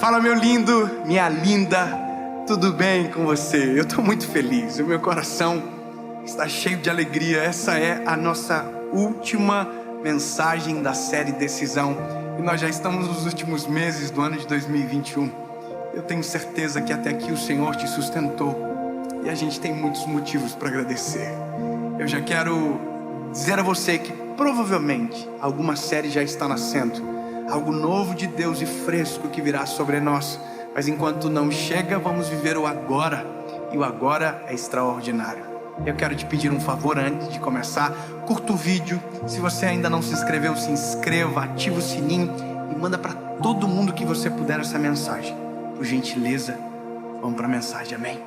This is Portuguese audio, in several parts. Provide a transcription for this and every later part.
Fala, meu lindo, minha linda, tudo bem com você? Eu estou muito feliz, o meu coração está cheio de alegria. Essa é a nossa última mensagem da série Decisão e nós já estamos nos últimos meses do ano de 2021. Eu tenho certeza que até aqui o Senhor te sustentou e a gente tem muitos motivos para agradecer. Eu já quero dizer a você que provavelmente alguma série já está nascendo, algo novo de Deus e fresco que virá sobre nós. Mas enquanto não chega, vamos viver o agora. E o agora é extraordinário. Eu quero te pedir um favor antes de começar. Curta o vídeo. Se você ainda não se inscreveu, se inscreva, ativa o sininho e manda para todo mundo que você puder essa mensagem. Por gentileza, vamos para a mensagem, amém?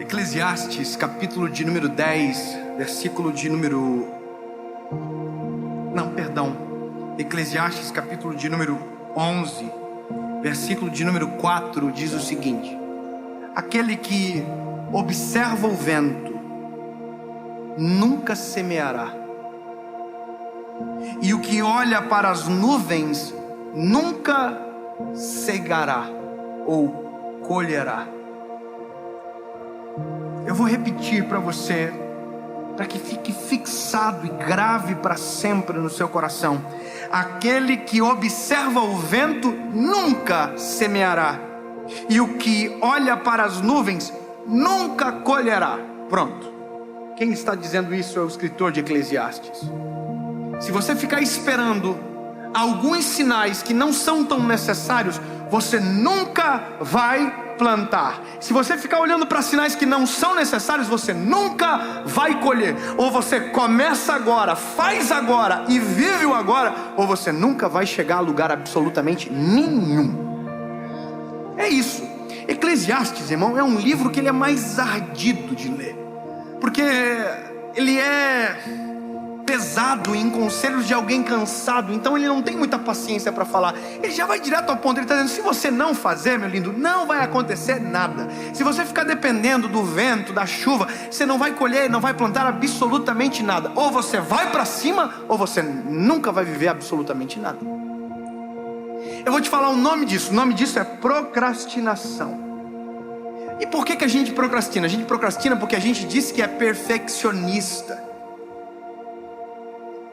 Eclesiastes, capítulo de número 10, versículo de número... Eclesiastes, capítulo de número 11, versículo de número 4, diz o seguinte: aquele que observa o vento nunca semeará, e o que olha para as nuvens nunca cegará ou colherá. Eu vou repetir para você, para que fique fixado e grave para sempre no seu coração. Aquele que observa o vento nunca semeará, e o que olha para as nuvens nunca colherá. Pronto. Quem está dizendo isso é o escritor de Eclesiastes. Se você ficar esperando alguns sinais que não são tão necessários, você nunca vai plantar. Se você ficar olhando para sinais que não são necessários, você nunca vai colher. Ou você começa agora, faz agora e vive o agora, ou você nunca vai chegar a lugar absolutamente nenhum. É isso. Eclesiastes, irmão, é um livro que ele é mais ardido de ler, porque ele é pesado em conselhos de alguém cansado. Então ele não tem muita paciência para falar. Ele já vai direto ao ponto. Ele está dizendo: se você não fazer, meu lindo, não vai acontecer nada. Se você ficar dependendo do vento, da chuva, você não vai colher, não vai plantar absolutamente nada. Ou você vai para cima, ou você nunca vai viver absolutamente nada. Eu vou te falar o nome disso. O nome disso é procrastinação. E por que a gente procrastina? A gente procrastina porque a gente disse que é perfeccionista.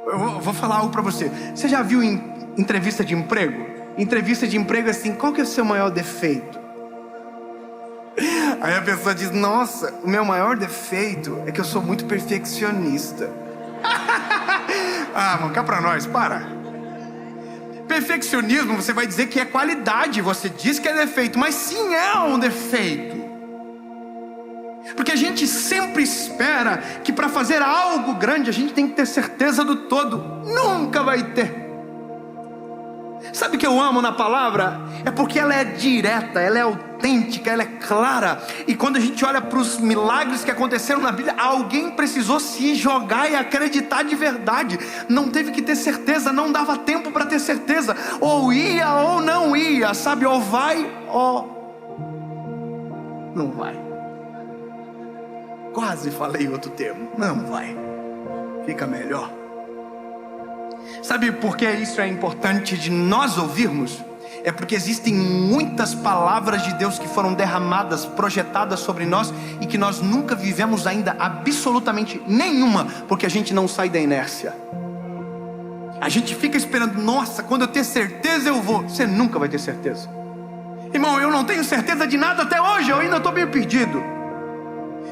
Eu vou falar algo para você. Você já viu em entrevista de emprego? Entrevista de emprego é assim: qual que é o seu maior defeito? Aí a pessoa diz: nossa, o meu maior defeito é que eu sou muito perfeccionista. Ah, mano, cá pra nós, para. Perfeccionismo, você vai dizer que é qualidade. Você diz que é defeito, mas sim é um defeito. Porque a gente sempre espera que para fazer algo grande a gente tem que ter certeza do todo. Nunca vai ter. Sabe o que eu amo na palavra? É porque ela é direta, ela é autêntica, ela é clara. E quando a gente olha para os milagres que aconteceram na Bíblia, alguém precisou se jogar e acreditar de verdade. Não teve que ter certeza, não dava tempo para ter certeza. Ou ia ou não ia, sabe? Ou vai ou não vai. Quase falei outro termo. Não vai. Fica melhor. Sabe por que isso é importante de nós ouvirmos? É porque existem muitas palavras de Deus que foram derramadas, projetadas sobre nós, e que nós nunca vivemos ainda absolutamente nenhuma, porque a gente não sai da inércia. A gente fica esperando: nossa, quando eu ter certeza eu vou. Você nunca vai ter certeza. Irmão, eu não tenho certeza de nada até hoje. Eu ainda estou meio perdido.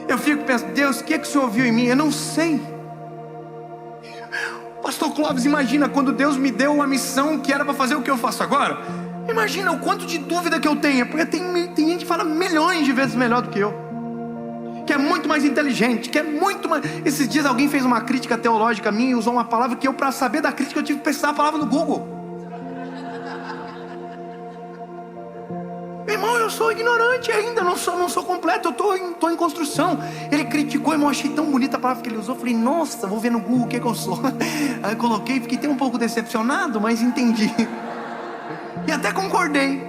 Eu fico pensando: Deus, o que o Senhor viu em mim? Eu não sei. Pastor Clóvis, imagina quando Deus me deu uma missão que era para fazer o que eu faço agora. Imagina o quanto de dúvida que eu tenho. Porque tem gente que fala milhões de vezes melhor do que eu, que é muito mais inteligente, que é muito mais... Esses dias alguém fez uma crítica teológica a mim e usou uma palavra que eu, para saber da crítica, eu tive que pesquisar a palavra no Google. Irmão, eu sou ignorante ainda, não sou completo, eu estou em construção. Ele criticou, irmão, achei tão bonita a palavra que ele usou. Falei: nossa, vou ver no Google o que eu sou. Aí eu coloquei, fiquei até um pouco decepcionado, mas entendi. E até concordei.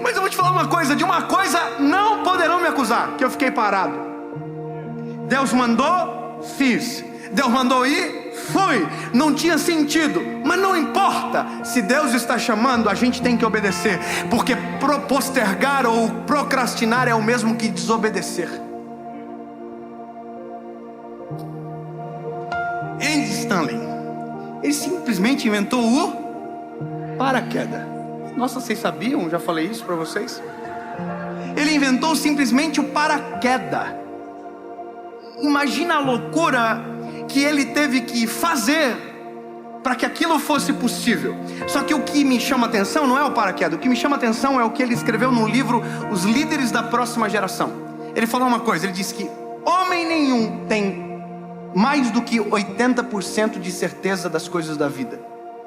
Mas eu vou te falar uma coisa: de uma coisa não poderão me acusar, que eu fiquei parado. Deus mandou, fiz. Deus mandou ir, fui. Não tinha sentido, mas não importa. Se Deus está chamando, a gente tem que obedecer, porque postergar ou procrastinar é o mesmo que desobedecer. Andy Stanley, ele simplesmente inventou o paraquedas. Nossa, vocês sabiam? Já falei isso para vocês? Ele inventou simplesmente o paraquedas. Imagina a loucura que ele teve que fazer para que aquilo fosse possível. Só que o que me chama atenção não é o paraquedas. O que me chama atenção é o que ele escreveu no livro Os Líderes da Próxima Geração. Ele falou uma coisa, ele disse que homem nenhum tem mais do que 80% de certeza das coisas da vida,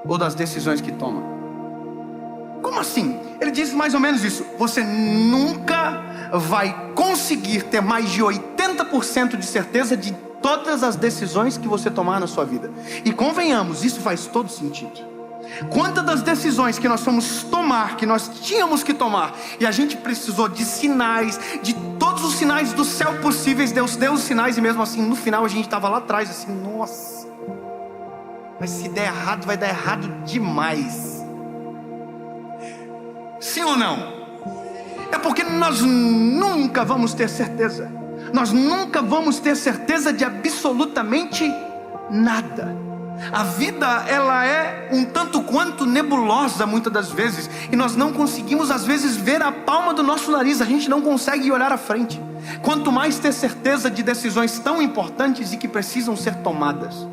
ou das decisões que toma. Como assim? Ele disse mais ou menos isso: você nunca vai conseguir ter mais de 80% de certeza de todas as decisões que você tomar na sua vida. E convenhamos, isso faz todo sentido. Quantas das decisões que nós fomos tomar, que nós tínhamos que tomar, e a gente precisou de sinais, de todos os sinais do céu possíveis, Deus deu os sinais, e mesmo assim no final a gente estava lá atrás assim, nossa, mas se der errado, vai dar errado demais. Sim ou não? É porque nós nunca vamos ter certeza. Nós nunca vamos ter certeza de absolutamente nada. A vida, ela é um tanto quanto nebulosa muitas das vezes, e nós não conseguimos às vezes ver a palma do nosso nariz. A gente não consegue olhar à frente, quanto mais ter certeza de decisões tão importantes e que precisam ser tomadas.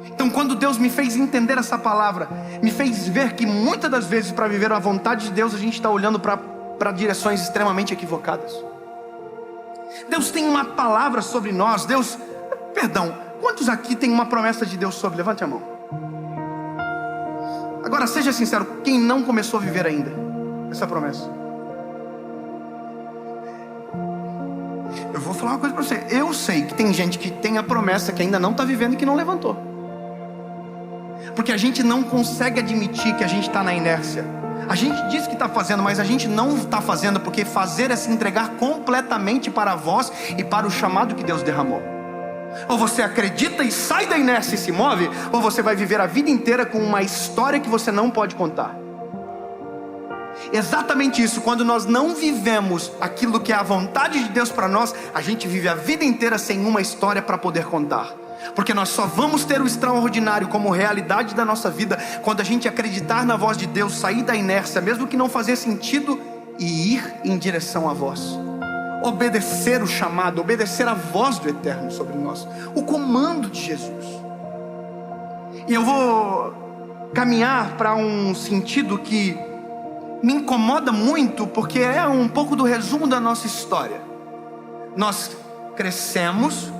Então, quando Deus me fez entender essa palavra, me fez ver que muitas das vezes, para viver a vontade de Deus, a gente está olhando para direções extremamente equivocadas. Deus tem uma palavra sobre nós. Quantos aqui tem uma promessa de Deus sobre? Levante a mão. Agora seja sincero, quem não começou a viver ainda essa promessa? Eu vou falar uma coisa para você. Eu sei que tem gente que tem a promessa que ainda não está vivendo e que não levantou, porque a gente não consegue admitir que a gente está na inércia. A gente diz que está fazendo, mas a gente não está fazendo, porque fazer é se entregar completamente para a voz e para o chamado que Deus derramou. Ou você acredita e sai da inércia e se move, ou você vai viver a vida inteira com uma história que você não pode contar. Exatamente isso. Quando nós não vivemos aquilo que é a vontade de Deus para nós, a gente vive a vida inteira sem uma história para poder contar. Porque nós só vamos ter o extraordinário como realidade da nossa vida quando a gente acreditar na voz de Deus, sair da inércia, mesmo que não fazer sentido, e ir em direção à voz. Obedecer o chamado, obedecer a voz do Eterno sobre nós, o comando de Jesus. E eu vou caminhar para um sentido que me incomoda muito, porque é um pouco do resumo da nossa história. Nós crescemos,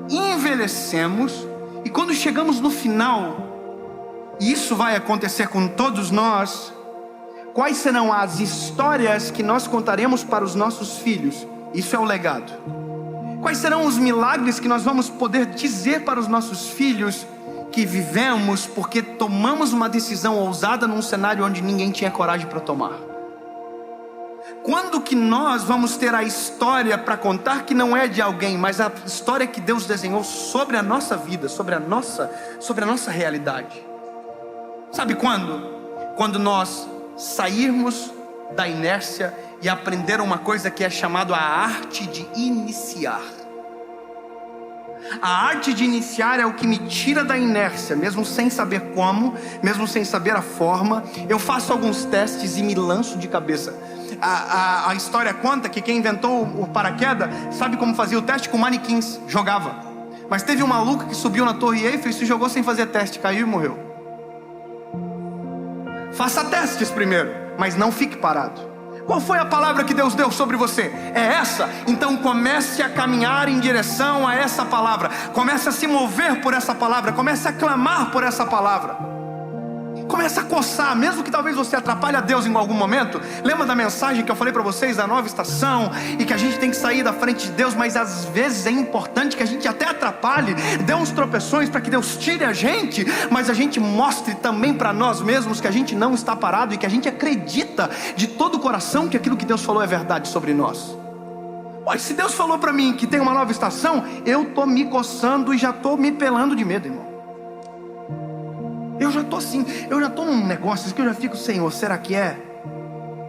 envelhecemos, e quando chegamos no final, e isso vai acontecer com todos nós, quais serão as histórias que nós contaremos para os nossos filhos? Isso é o legado. Quais serão os milagres que nós vamos poder dizer para os nossos filhos que vivemos porque tomamos uma decisão ousada num cenário onde ninguém tinha coragem para tomar? Quando que nós vamos ter a história para contar que não é de alguém, mas a história que Deus desenhou sobre a nossa vida, sobre a nossa realidade? Sabe quando? Quando nós sairmos da inércia e aprender uma coisa que é chamada a arte de iniciar. A arte de iniciar é o que me tira da inércia, mesmo sem saber como, mesmo sem saber a forma. Eu faço alguns testes e me lanço de cabeça. A história conta que quem inventou o paraquedas, sabe como fazia o teste? Com manequins, jogava. Mas teve um maluco que subiu na Torre Eiffel e se jogou sem fazer teste, caiu e morreu. Faça testes primeiro, mas não fique parado. Qual foi a palavra que Deus deu sobre você? É essa? Então comece a caminhar em direção a essa palavra. Comece a se mover por essa palavra. Comece a clamar por essa palavra. Comece a coçar, mesmo que talvez você atrapalhe a Deus em algum momento. Lembra da mensagem que eu falei para vocês da nova estação? E que a gente tem que sair da frente de Deus, mas às vezes é importante que a gente até atrapalhe, dê uns tropeções para que Deus tire a gente, mas a gente mostre também para nós mesmos que a gente não está parado e que a gente acredita de todo o coração que aquilo que Deus falou é verdade sobre nós. Pois se Deus falou para mim que tem uma nova estação, eu estou me coçando e já estou me pelando de medo, irmão. Eu já estou assim, eu já estou num negócio que eu já fico, Senhor, será que é?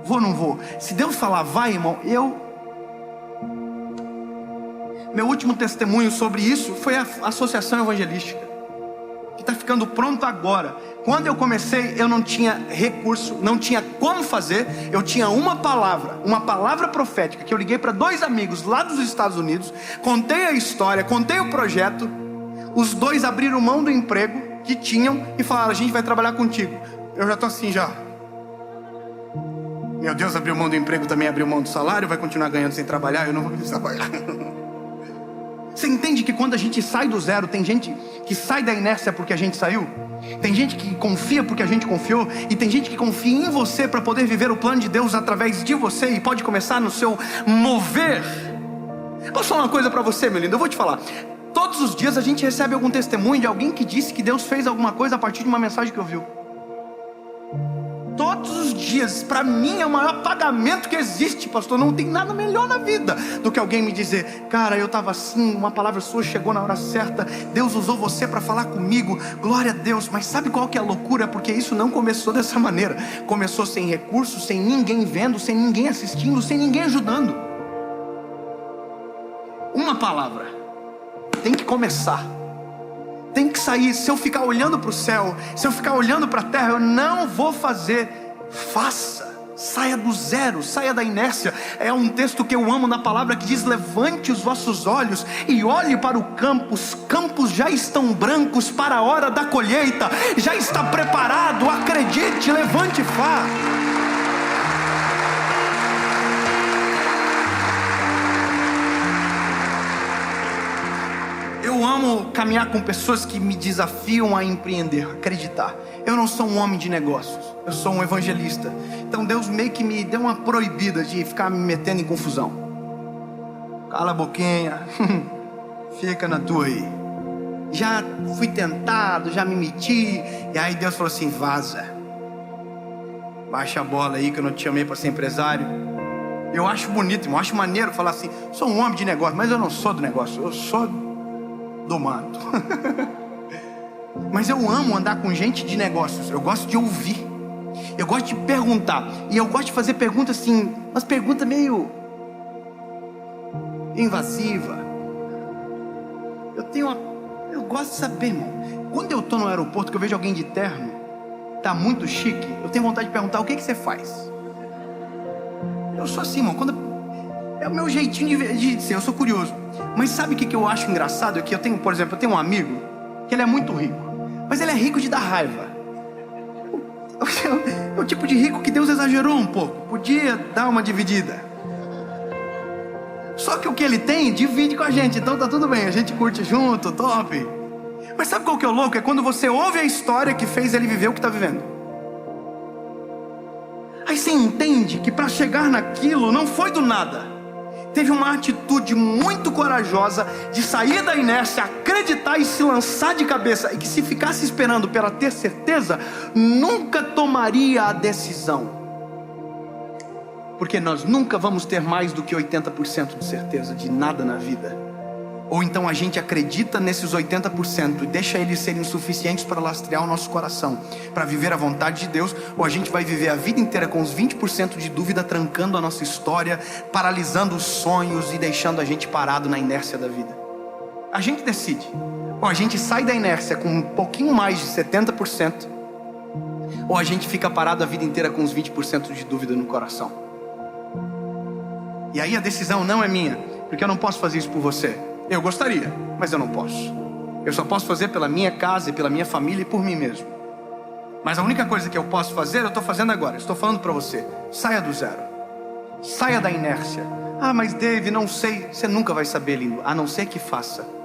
Vou ou não vou? Se Deus falar vai, irmão, meu último testemunho sobre isso foi a associação evangelística, que está ficando pronto agora. Quando eu comecei, eu não tinha recurso, não tinha como fazer. Eu tinha uma palavra profética, que eu liguei para 2 amigos lá dos Estados Unidos, contei a história, contei o projeto. Os 2 abriram mão do emprego que tinham e falaram: a gente vai trabalhar contigo. Eu já estou assim já. Meu Deus, abriu mão do emprego, também abriu mão do salário, vai continuar ganhando sem trabalhar, eu não vou trabalhar. Você entende que quando a gente sai do zero, tem gente que sai da inércia porque a gente saiu? Tem gente que confia porque a gente confiou, e tem gente que confia em você para poder viver o plano de Deus através de você, e pode começar no seu mover. Posso falar uma coisa para você, meu lindo? Eu vou te falar. Todos os dias a gente recebe algum testemunho de alguém que disse que Deus fez alguma coisa a partir de uma mensagem que ouviu. Todos os dias, para mim é o maior pagamento que existe, pastor. Não tem nada melhor na vida do que alguém me dizer: cara, eu estava assim, uma palavra sua chegou na hora certa, Deus usou você para falar comigo, glória a Deus. Mas sabe qual que é a loucura? Porque isso não começou dessa maneira. Começou sem recursos, sem ninguém vendo, sem ninguém assistindo, sem ninguém ajudando. Uma palavra tem que começar, tem que sair. Se eu ficar olhando para o céu, se eu ficar olhando para a terra, eu não vou fazer. Faça, saia do zero, saia da inércia. É um texto que eu amo na palavra, que diz: levante os vossos olhos e olhe para o campo. Os campos já estão brancos para a hora da colheita, já está preparado. Acredite, levante e vá. Eu amo caminhar com pessoas que me desafiam a empreender, a acreditar. Eu não sou um homem de negócios, eu sou um evangelista. Então Deus meio que me deu uma proibida de ficar me metendo em confusão. Cala a boquinha, fica na tua aí. Já fui tentado, já me meti. E aí Deus falou assim: vaza, baixa a bola aí, que eu não te chamei para ser empresário. Eu acho bonito, eu acho maneiro falar assim: sou um homem de negócio, mas eu não sou do negócio, eu sou do mato. Mas eu amo andar com gente de negócios. Eu gosto de ouvir, eu gosto de perguntar, e eu gosto de fazer perguntas assim, umas perguntas meio invasiva. Eu gosto de saber, irmão. Quando eu estou no aeroporto, que eu vejo alguém de terno, tá muito chique, eu tenho vontade de perguntar: o que você faz? Eu sou assim, irmão. É o meu jeitinho de ser, eu sou curioso. Mas sabe o que eu acho engraçado? É que eu tenho, por exemplo, um amigo que ele é muito rico, mas ele é rico de dar raiva. É o tipo de rico que Deus exagerou um pouco, podia dar uma dividida. Só que o que ele tem, divide com a gente, então tá tudo bem, a gente curte junto, top. Mas sabe qual que é o louco? É quando você ouve a história que fez ele viver o que está vivendo. Aí você entende que para chegar naquilo não foi do nada. Teve uma atitude muito corajosa de sair da inércia, acreditar e se lançar de cabeça. E que se ficasse esperando pela ter certeza, nunca tomaria a decisão. Porque nós nunca vamos ter mais do que 80% de certeza de nada na vida. Ou então a gente acredita nesses 80% e deixa eles serem suficientes para lastrear o nosso coração, para viver a vontade de Deus. Ou a gente vai viver a vida inteira com os 20% de dúvida, trancando a nossa história, paralisando os sonhos e deixando a gente parado na inércia da vida. A gente decide. Ou a gente sai da inércia com um pouquinho mais de 70%, ou a gente fica parado a vida inteira com os 20% de dúvida no coração. E aí a decisão não é minha, porque eu não posso fazer isso por você. Eu gostaria, mas eu não posso. Eu só posso fazer pela minha casa e pela minha família e por mim mesmo. Mas a única coisa que eu posso fazer, eu estou fazendo agora. Estou falando para você: saia do zero, saia da inércia. Ah, mas Dave, não sei. Você nunca vai saber, lindo, a não ser que faça.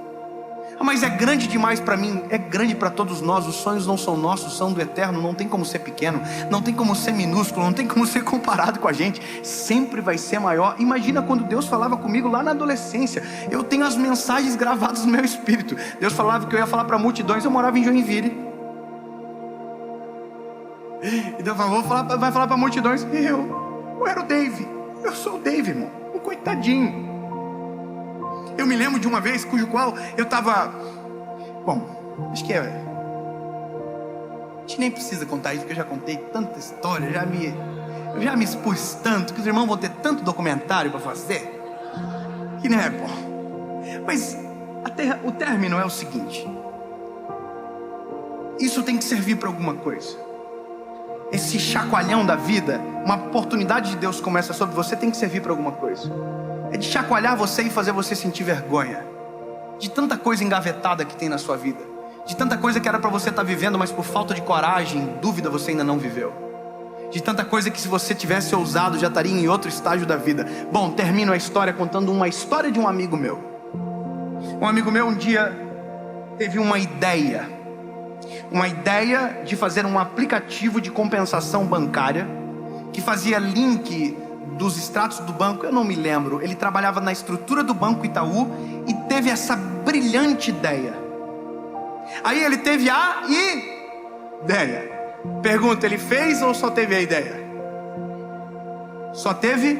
Ah, mas é grande demais para mim. É grande para todos nós. Os sonhos não são nossos, são do eterno. Não tem como ser pequeno, não tem como ser minúsculo, não tem como ser comparado com a gente. Sempre vai ser maior. Imagina quando Deus falava comigo lá na adolescência. Eu tenho as mensagens gravadas no meu espírito. Deus falava que eu ia falar para multidões. Eu morava em Joinville. E Deus falou: vai falar para multidões. Eu era o Dave. Eu sou o Dave, irmão, um coitadinho. Eu me lembro de uma vez cujo qual eu estava... Bom, acho que a gente nem precisa contar isso, porque eu já contei tanta história, eu já me expus tanto, que os irmãos vão ter tanto documentário para fazer, que não é bom. Mas o término é o seguinte: isso tem que servir para alguma coisa. Esse chacoalhão da vida, uma oportunidade de Deus começa sobre você, tem que servir para alguma coisa. É de chacoalhar você e fazer você sentir vergonha de tanta coisa engavetada que tem na sua vida, de tanta coisa que era para você estar vivendo, mas por falta de coragem, dúvida, você ainda não viveu, de tanta coisa que se você tivesse ousado já estaria em outro estágio da vida. Bom, termino a história contando uma história de um amigo meu. Um amigo meu um dia teve uma ideia de fazer um aplicativo de compensação bancária que fazia link dos extratos do banco, eu não me lembro. Ele trabalhava na estrutura do Banco Itaú e teve essa brilhante ideia. Aí ele teve a ideia. Pergunta, ele fez ou só teve a ideia? Só teve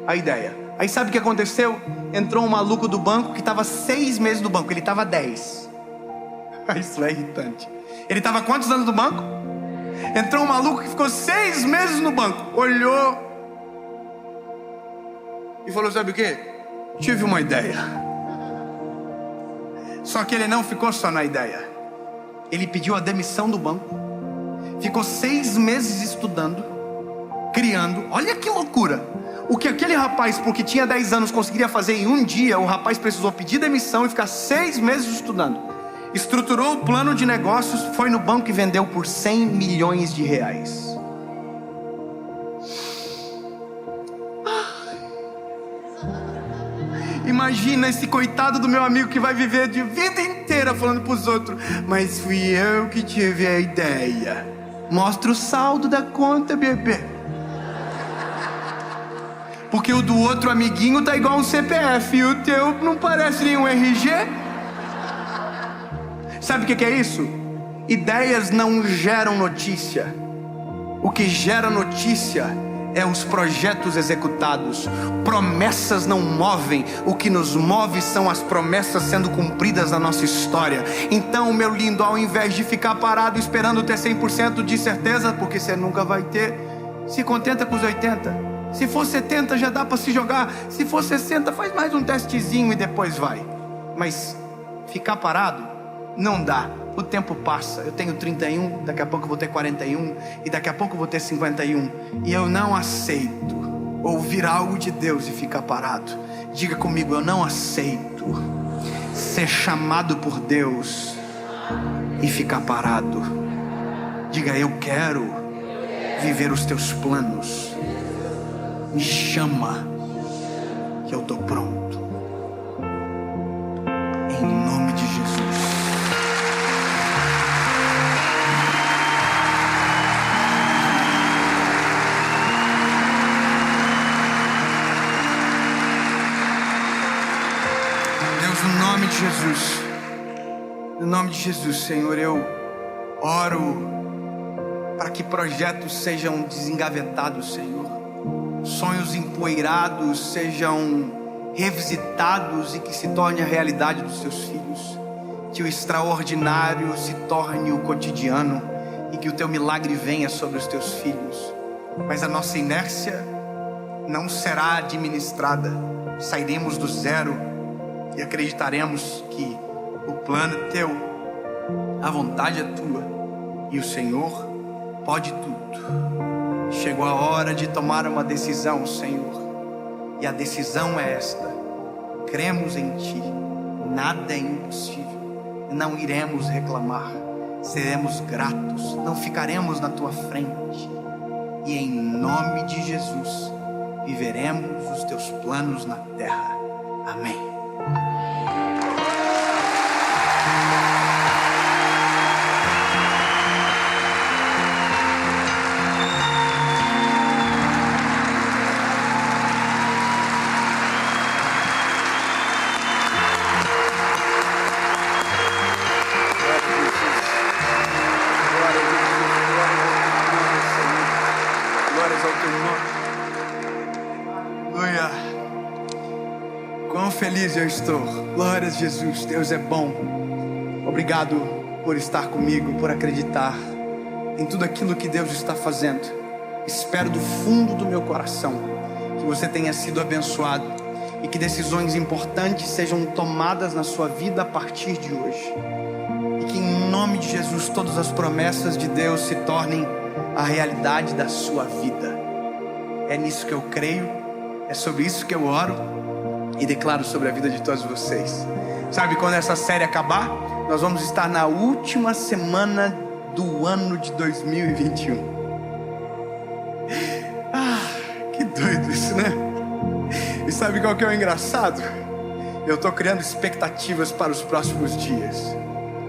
a ideia. Aí sabe o que aconteceu? Entrou um maluco do banco que estava 6 meses no banco, ele estava 10. Isso é irritante. Ele estava quantos anos no banco? Entrou um maluco que ficou 6 meses no banco, olhou e falou, sabe o que? Tive uma ideia. Só que ele não ficou só na ideia. Ele pediu a demissão do banco, ficou 6 meses estudando, criando. Olha que loucura. O que aquele rapaz, porque tinha 10 anos, conseguiria fazer em um dia, o rapaz precisou pedir demissão e ficar 6 meses estudando. Estruturou o plano de negócios, foi no banco e vendeu por 100 milhões de reais. Imagina esse coitado do meu amigo que vai viver de vida inteira falando para os outros, mas fui eu que tive a ideia. Mostra o saldo da conta, bebê. Porque o do outro amiguinho tá igual um CPF e o teu não parece nenhum RG. Sabe o que é isso? Ideias não geram notícia. O que gera notícia é os projetos executados. Promessas não movem. O que nos move são as promessas sendo cumpridas na nossa história. Então, meu lindo, ao invés de ficar parado esperando ter 100% de certeza, porque você nunca vai ter, se contenta com os 80. Se for 70 já dá para se jogar. Se for 60 faz mais um testezinho e depois vai. Mas ficar parado não dá. O tempo passa, eu tenho 31, daqui a pouco eu vou ter 41, e daqui a pouco eu vou ter 51, e eu não aceito ouvir algo de Deus e ficar parado. Diga comigo, eu não aceito ser chamado por Deus e ficar parado. Diga, eu quero viver os teus planos. Me chama, que eu estou pronto. Em nome de Jesus. No nome de Jesus, no nome de Jesus, Senhor, eu oro para que projetos sejam desengavetados, Senhor, sonhos empoeirados sejam revisitados e que se torne a realidade dos seus filhos, que o extraordinário se torne o cotidiano e que o teu milagre venha sobre os teus filhos. Mas a nossa inércia não será administrada, sairemos do zero e acreditaremos que o plano é teu, a vontade é tua e o Senhor pode tudo. Chegou a hora de tomar uma decisão, Senhor, e a decisão é esta: cremos em Ti, nada é impossível, não iremos reclamar, seremos gratos, não ficaremos na Tua frente, e em nome de Jesus viveremos os Teus planos na terra. Amém. feliz eu estou. Glórias a Jesus, Deus é bom. Obrigado por estar comigo, por acreditar em tudo aquilo que Deus está fazendo. Espero do fundo do meu coração que você tenha sido abençoado e que decisões importantes sejam tomadas na sua vida a partir de hoje. E que em nome de Jesus todas as promessas de Deus se tornem a realidade da sua vida. É nisso que eu creio, é sobre isso que eu oro e declaro sobre a vida de todos vocês. Sabe, quando essa série acabar, nós vamos estar na última semana do ano de 2021. Que doido isso, né? E sabe qual que é o engraçado? Eu estou criando expectativas para os próximos dias.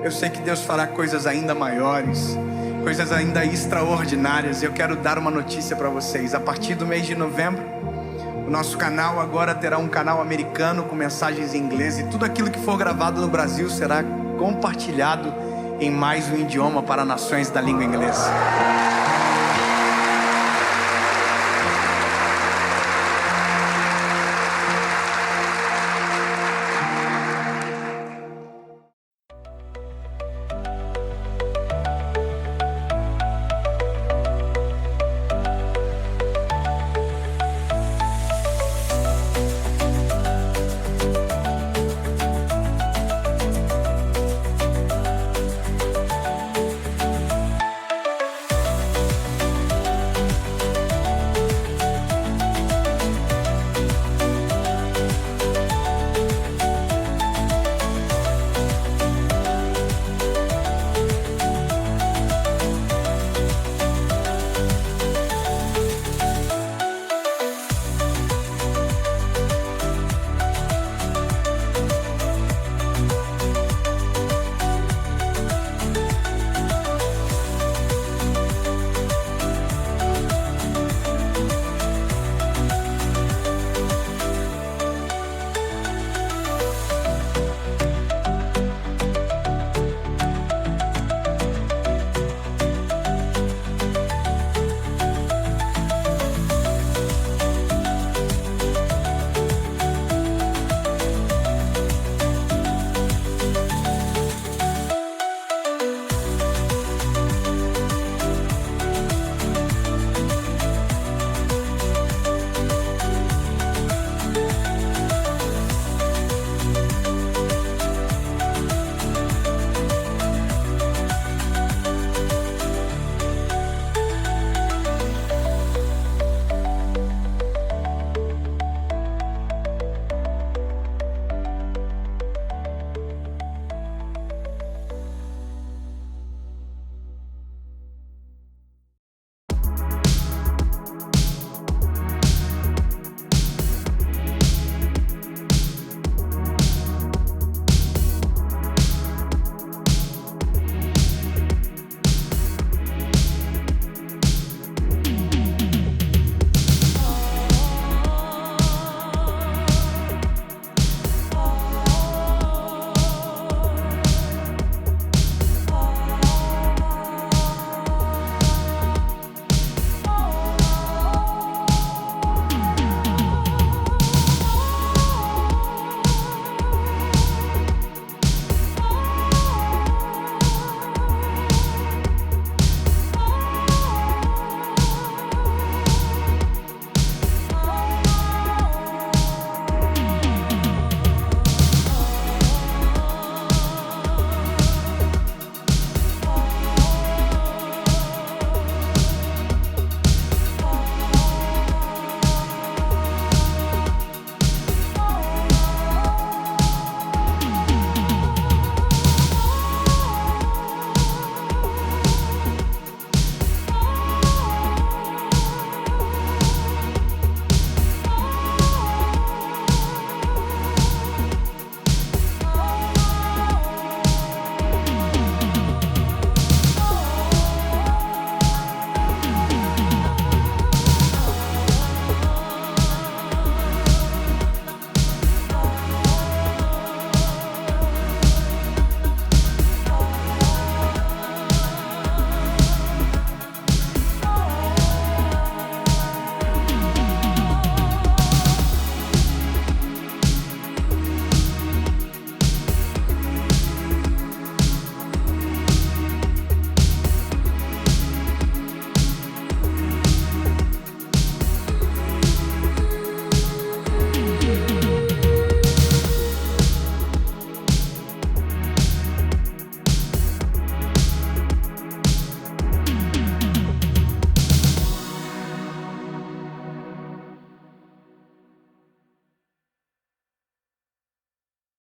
Eu sei que Deus fará coisas ainda maiores, coisas ainda extraordinárias. E eu quero dar uma notícia para vocês. A partir do mês de novembro, o nosso canal agora terá um canal americano com mensagens em inglês. E tudo aquilo que for gravado no Brasil será compartilhado em mais um idioma para nações da língua inglesa.